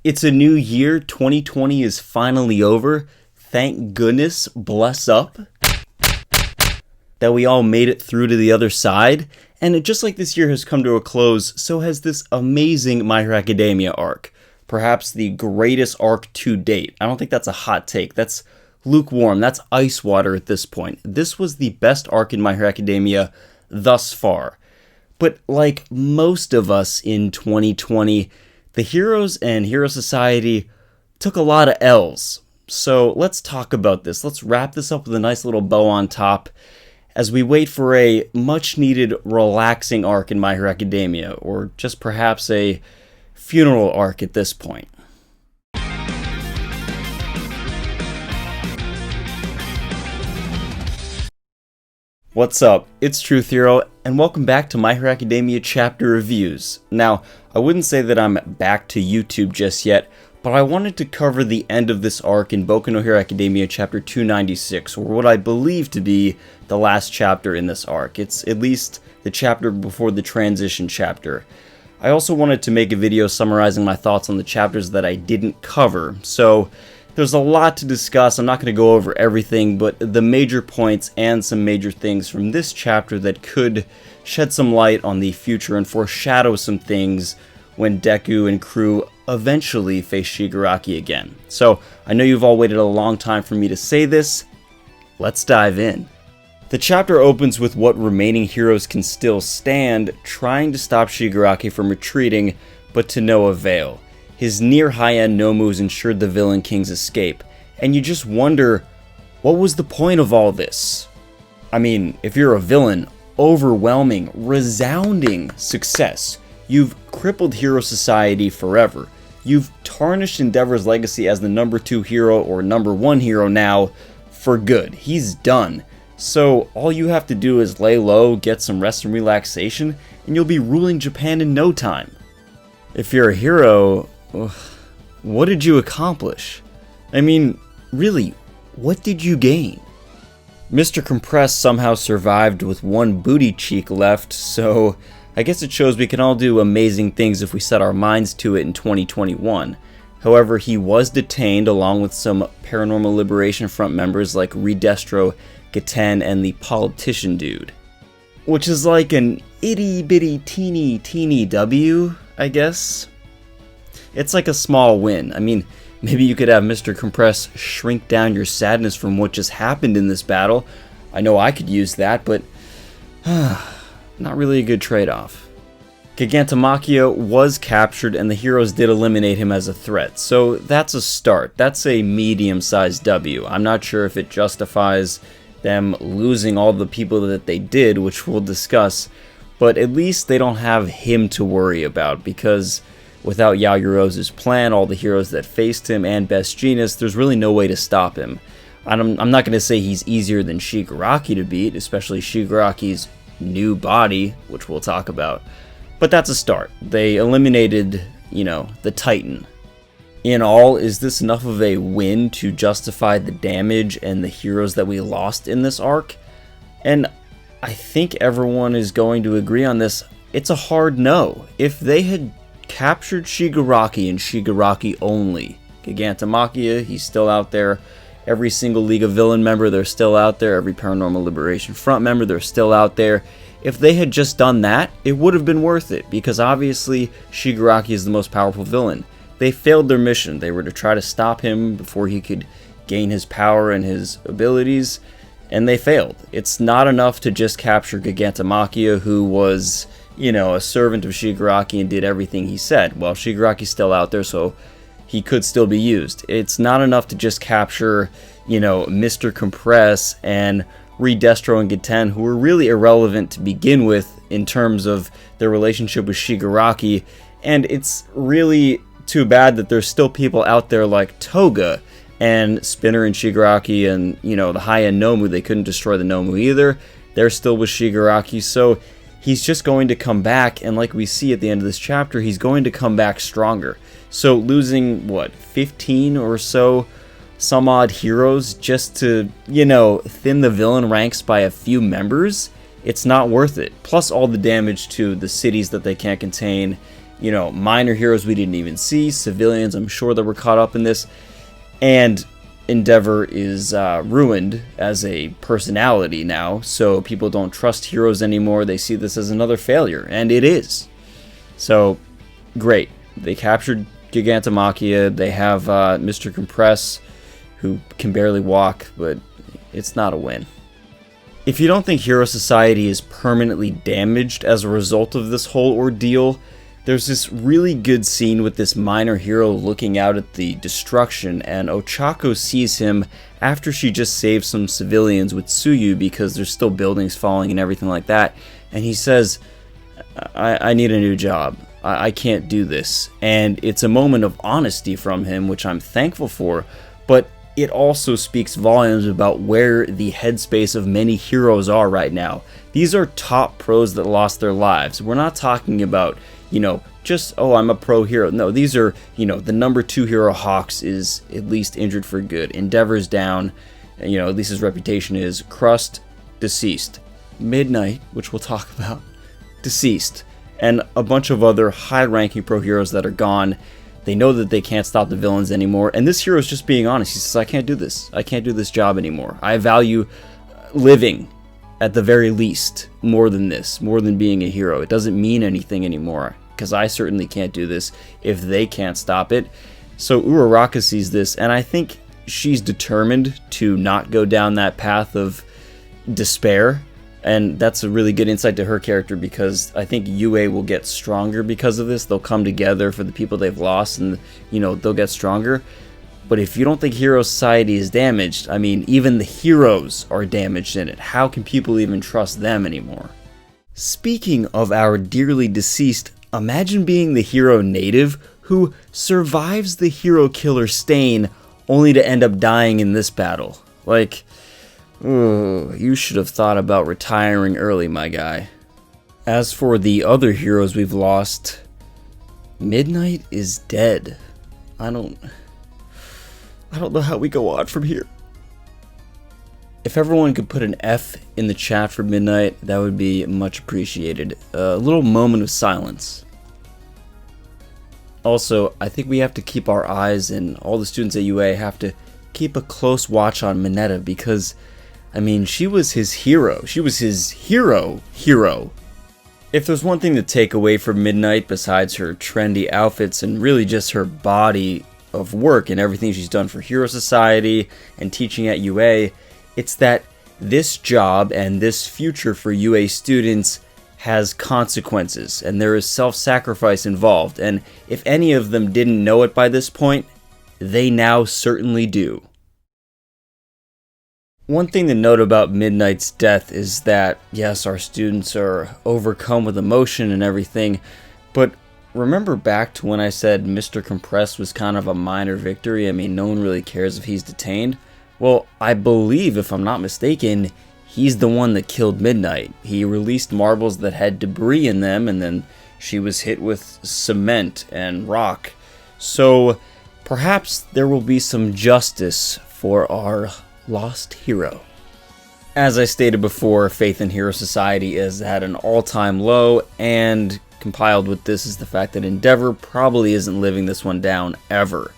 It's a new year. 2020 is finally over. Thank goodness, bless up, that we all made it through to the other side. And just like this year has come to a close, so has this amazing My Hero Academia arc. Perhaps the greatest arc to date. I don't think that's a hot take. That's lukewarm. That's ice water at this point. This was the best arc in My Hero Academia thus far. But like most of us in 2020, the heroes and Hero Society took a lot of L's. So let's talk about this. Let's wrap this up with a nice little bow on top as we wait for a much needed relaxing arc in My Hero Academia, or just perhaps a funeral arc at this point. What's up? It's Truth Hero, and welcome back to My Hero Academia Chapter Reviews. Now, I wouldn't say that I'm back to YouTube just yet, but I wanted to cover the end of this arc in Boku no Hero Academia Chapter 296, or what I believe to be the last chapter in this arc. It's at least the chapter before the transition chapter. I also wanted to make a video summarizing my thoughts on the chapters that I didn't cover, so there's a lot to discuss. I'm not going to go over everything, but the major points and some major things from this chapter that could shed some light on the future and foreshadow some things when Deku and crew eventually face Shigaraki again. So, I know you've all waited a long time for me to say this. Let's dive in. The chapter opens with what remaining heroes can still stand, trying to stop Shigaraki from retreating, but to no avail. His near high-end nomus ensured the villain king's escape, and you just wonder, what was the point of all this? I mean, if you're a villain, overwhelming, resounding success. You've crippled Hero Society forever. You've tarnished Endeavor's legacy as the number 2 hero, or number 1 hero now, for good. He's done. So all you have to do is lay low, get some rest and relaxation, and you'll be ruling Japan in no time. If you're a hero, what did you accomplish? I mean, really, what did you gain? Mr. Compressed somehow survived with one booty cheek left, so I guess it shows we can all do amazing things if we set our minds to it in 2021. However, he was detained along with some Paranormal Liberation Front members like Redestro, Gaten, and the politician dude. Which is like an itty bitty teeny W, I guess. It's like a small win. I mean, maybe you could have Mr. Compress shrink down your sadness from what just happened in this battle. I know I could use that, but not really a good trade-off. Gigantomachia was captured and the heroes did eliminate him as a threat, so that's a start. That's a medium-sized W. I'm not sure if it justifies them losing all the people that they did, which we'll discuss, but at least they don't have him to worry about, because without Yaoyorozu's plan, all the heroes that faced him, and Best Genius, there's really no way to stop him. I'm not going to say he's easier than Shigaraki to beat, especially Shigaraki's new body, which we'll talk about. But that's a start. They eliminated, the Titan. In all, is this enough of a win to justify the damage and the heroes that we lost in this arc? And I think everyone is going to agree on this. It's a hard no. If they had captured Shigaraki and Shigaraki only, Gigantomachia, he's still out there. Every single League of Villain member, they're still out there. Every Paranormal Liberation Front member, they're still out there. If they had just done that, it would have been worth it, because obviously Shigaraki is the most powerful villain. They failed their mission. They were to try to stop him before he could gain his power and his abilities, and they failed. It's not enough to just capture Gigantomachia, who was, a servant of Shigaraki and did everything he said. Well, Shigaraki's still out there, so he could still be used. It's not enough to just capture, Mr. Compress and Redestro and Gaten, who were really irrelevant to begin with in terms of their relationship with Shigaraki, and it's really too bad that there's still people out there like Toga and Spinner and Shigaraki and, the high-end Nomu. They couldn't destroy the Nomu either. They're still with Shigaraki, so he's just going to come back, and like we see at the end of this chapter, he's going to come back stronger. So losing, 15 or so some odd heroes just to, thin the villain ranks by a few members, it's not worth it. Plus all the damage to the cities that they can't contain minor heroes we didn't even see, civilians I'm sure that were caught up in this, and Endeavor is ruined as a personality now, so people don't trust heroes anymore. They see this as another failure, and it is. So, great. They captured Gigantomachia. They have Mr. Compress, who can barely walk, but it's not a win. If you don't think Hero Society is permanently damaged as a result of this whole ordeal, there's this really good scene with this minor hero looking out at the destruction, and Ochako sees him after she just saved some civilians with Tsuyu because there's still buildings falling and everything like that, and he says, I need a new job. I can't do this. And it's a moment of honesty from him, which I'm thankful for, but it also speaks volumes about where the headspace of many heroes are right now. These are top pros that lost their lives. We're not talking about, just, oh, I'm a pro hero. No, these are, the number 2 hero, Hawks, is at least injured for good. Endeavor's down, at least his reputation is. Crust, deceased. Midnight, which we'll talk about, deceased. And a bunch of other high-ranking pro heroes that are gone. They know that they can't stop the villains anymore, and this hero is just being honest. He says, I can't do this. I can't do this job anymore. I value living, at the very least, more than this, more than being a hero. It doesn't mean anything anymore, because I certainly can't do this if they can't stop it. So Uraraka sees this, and I think she's determined to not go down that path of despair. And that's a really good insight to her character, because I think UA will get stronger because of this. They'll come together for the people they've lost, and, they'll get stronger. But if you don't think Hero Society is damaged, I mean, even the heroes are damaged in it. How can people even trust them anymore? Speaking of our dearly deceased, imagine being the hero native who survives the hero killer Stain only to end up dying in this battle. You should have thought about retiring early, my guy. As for the other heroes we've lost, Midnight is dead. I don't know how we go on from here. If everyone could put an F in the chat for Midnight, that would be much appreciated. A little moment of silence. Also, I think we have to keep our eyes, and all the students at UA have to keep a close watch on Mineta, because she was his hero. She was his hero. If there's one thing to take away from Midnight, besides her trendy outfits and really just her body of work and everything she's done for Hero Society and teaching at UA, it's that this job and this future for UA students has consequences, and there is self-sacrifice involved. And if any of them didn't know it by this point, they now certainly do. One thing to note about Midnight's death is that, yes, our students are overcome with emotion and everything, but remember back to when I said Mr. Compress was kind of a minor victory? No one really cares if he's detained. Well, I believe, if I'm not mistaken, he's the one that killed Midnight. He released marbles that had debris in them, and then she was hit with cement and rock. So, perhaps there will be some justice for our lost hero. As I stated before, faith in Hero Society is at an all-time low, and compiled with this is the fact that Endeavor probably isn't living this one down ever.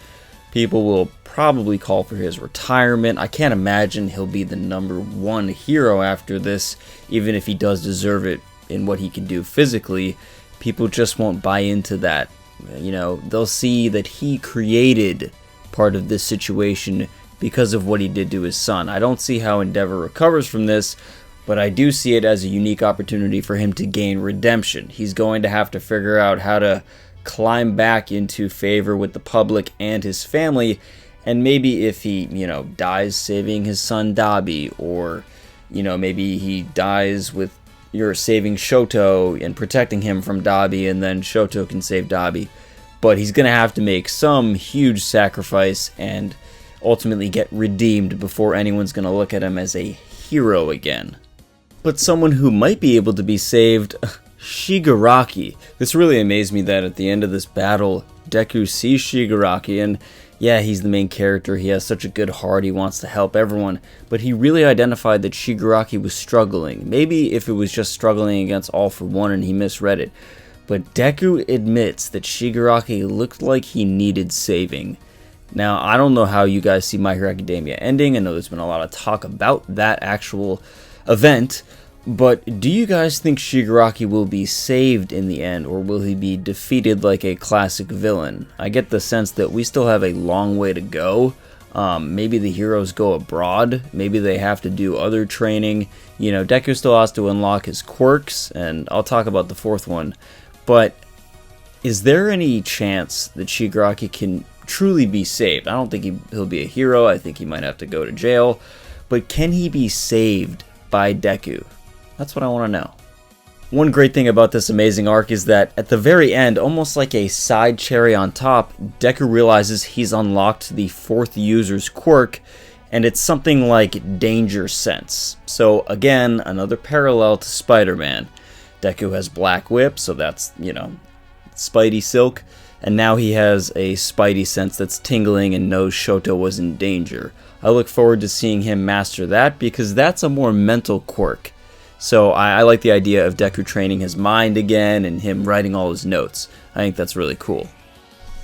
People will probably call for his retirement. I can't imagine he'll be the number 1 hero after this, even if he does deserve it in what he can do physically. People just won't buy into that. They'll see that he created part of this situation because of what he did to his son. I don't see how Endeavor recovers from this, but I do see it as a unique opportunity for him to gain redemption. He's going to have to figure out how to climb back into favor with the public and his family, and maybe if he, dies saving his son Dabi, or, maybe he dies with saving Shoto and protecting him from Dabi, and then Shoto can save Dabi. But he's going to have to make some huge sacrifice and ultimately get redeemed before anyone's going to look at him as a hero again. But someone who might be able to be saved, Shigaraki. This really amazed me that at the end of this battle, Deku sees Shigaraki, and yeah, he's the main character, he has such a good heart, he wants to help everyone, but he really identified that Shigaraki was struggling. Maybe if it was just struggling against All for One and he misread it. but Deku admits that Shigaraki looked like he needed saving. Now, I don't know how you guys see My Hero Academia ending. I know there's been a lot of talk about that actual event, but do you guys think Shigaraki will be saved in the end, or will he be defeated like a classic villain? I get the sense that we still have a long way to go. Maybe the heroes go abroad, maybe they have to do other training. You know, Deku still has to unlock his quirks, and I'll talk about the fourth one. But is there any chance that Shigaraki can truly be saved? I don't think he'll be a hero. I think he might have to go to jail. But can he be saved by Deku? That's what I want to know. One great thing about this amazing arc is that at the very end, almost like a side cherry on top, Deku realizes he's unlocked the fourth user's quirk, and it's something like Danger Sense. So again, another parallel to Spider-Man. Deku has Black Whip, so that's, you know, Spidey Silk, and now he has a Spidey sense that's tingling and knows Shoto was in danger. I look forward to seeing him master that, because that's a more mental quirk. So I like the idea of Deku training his mind again and him writing all his notes. I think that's really cool.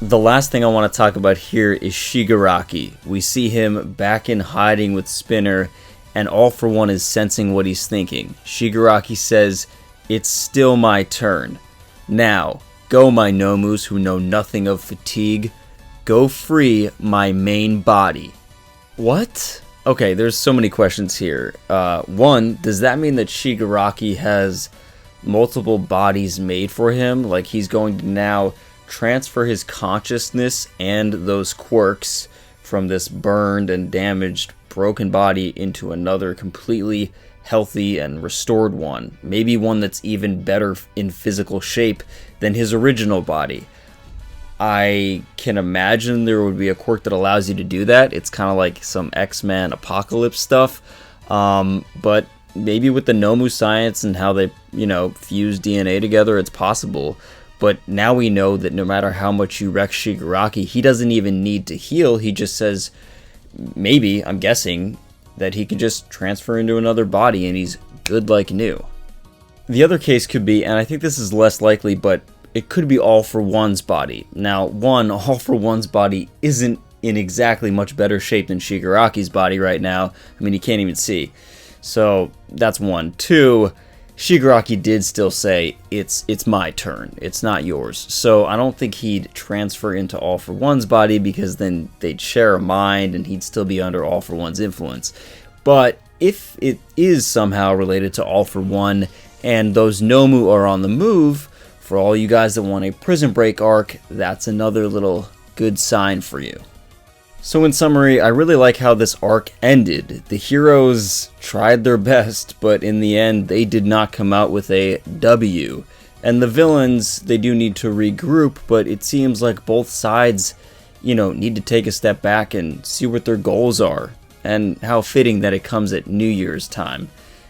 The last thing I want to talk about here is Shigaraki. We see him back in hiding with Spinner, and All For One is sensing what he's thinking. Shigaraki says, "It's still my turn. Now, go my nomus who know nothing of fatigue. Go free my main body." What? Okay, there's so many questions here. One, does that mean that Shigaraki has multiple bodies made for him? Like he's going to now transfer his consciousness and those quirks from this burned and damaged, broken body into another completely healthy and restored one. Maybe one that's even better in physical shape than his original body. I can imagine there would be a quirk that allows you to do that. It's kind of like some X-Men Apocalypse stuff. But maybe with the Nomu science and how they, you know, fuse DNA together, it's possible. But now we know that no matter how much you wreck Shigaraki, he doesn't even need to heal. He just says, maybe, I'm guessing, that he could just transfer into another body and he's good like new. The other case could be, and I think this is less likely, but it could be All For One's body. Now, one, All For One's body isn't in exactly much better shape than Shigaraki's body right now. I mean, he can't even see. So, that's one. Two, Shigaraki did still say, it's my turn, it's not yours. So, I don't think he'd transfer into All For One's body, because then they'd share a mind and he'd still be under All For One's influence. But if it is somehow related to All For One, and those Nomu are on the move, for all you guys that want a Prison Break arc, that's another little good sign for you. So in summary, I really like how this arc ended. The heroes tried their best, but in the end, they did not come out with a W. And the villains, they do need to regroup, but it seems like both sides, you know, need to take a step back and see what their goals are. And how fitting that it comes at New Year's time,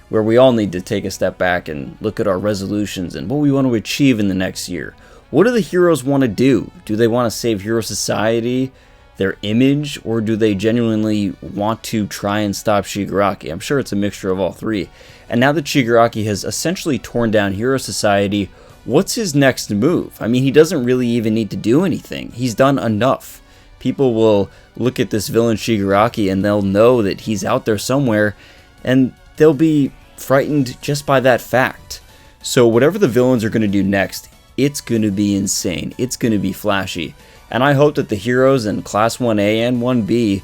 where we all need to take a step back and look at our resolutions and what we want to achieve in the next year. What do the heroes want to do? Do they want to save Hero Society, their image, or do they genuinely want to try and stop Shigaraki? I'm sure it's a mixture of all three. And now that Shigaraki has essentially torn down Hero Society, what's his next move? I mean, he doesn't really even need to do anything. He's done enough. People will look at this villain Shigaraki and they'll know that he's out there somewhere, and they'll be frightened just by that fact. So whatever the villains are going to do next, it's going to be insane. It's going to be flashy. And I hope that the heroes in Class 1A and 1B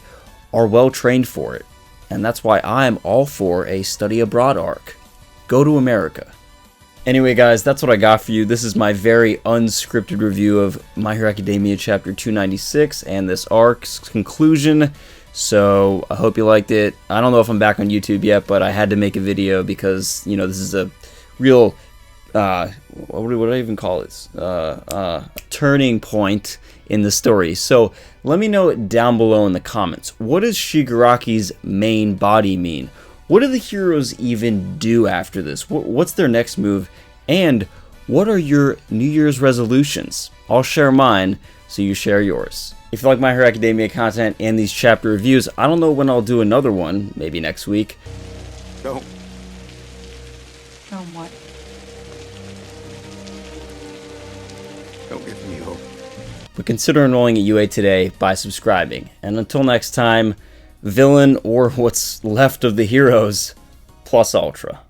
are well trained for it. And that's why I'm all for a study abroad arc. Go to America. Anyway guys, that's what I got for you. This is my very unscripted review of My Hero Academia Chapter 296 and this arc's conclusion. So I hope you liked it. I don't know if I'm back on YouTube yet, but I had to make a video because, you know, this is a real, what do I even call this? Turning point in the story. So let me know down below in the comments. What does Shigaraki's main body mean? What do the heroes even do after this? What's their next move? And what are your New Year's resolutions? I'll share mine, so you share yours. If you like My Hero Academia content and these chapter reviews, I don't know when I'll do another one, maybe next week. Go. Film what? but consider enrolling at UA today by subscribing. And until next time, villain or what's left of the heroes, plus ultra.